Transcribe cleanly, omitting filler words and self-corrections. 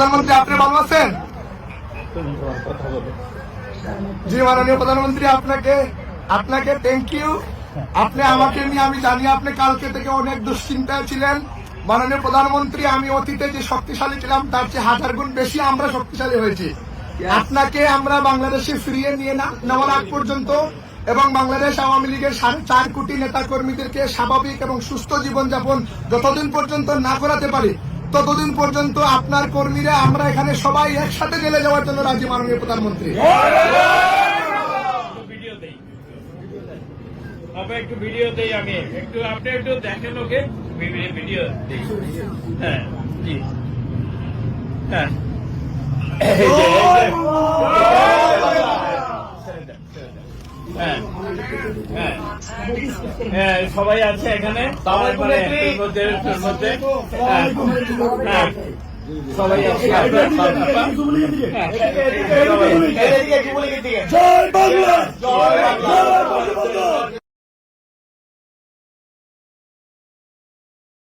প্রধানমন্ত্রী আপনি ভালো আছেন? জি মাননীয় প্রধানমন্ত্রী, আপনাকে থ্যাংক ইউ। আপনি আমাকে নিয়ে, আমি জানি আপনি কালকে থেকে অনেক দুশ্চিন্তায় ছিলেন। মাননীয় প্রধানমন্ত্রী, আমি অতীতে যে শক্তিশালী ছিলাম তার চেয়ে 1000 গুণ বেশি আমরা শক্তিশালী হয়েছি। আপনাকে আমরা বাংলাদেশে ফিরিয়ে নিয়ে নেওয়ার আগ পর্যন্ত এবং বাংলাদেশ আওয়ামী লীগের 4.5 কোটি নেতা কর্মীদেরকে স্বাভাবিক এবং সুস্থ জীবনযাপন যতদিন পর্যন্ত না করাতে পারি ততদিন পর্যন্ত আপনার কর্মীরা আমরা এখানে সবাই একসাথে জেলে যাওয়ার জন্য রাজি। মাননীয় প্রধানমন্ত্রী, একটু ভিডিও দেই, আমি একটু আপনি একটু দেখেন, ওকে ভিডিও দেই। হ্যাঁ জি, হ্যাঁ হ্যাঁ সবাই আছে এখানে, সবাই আছে।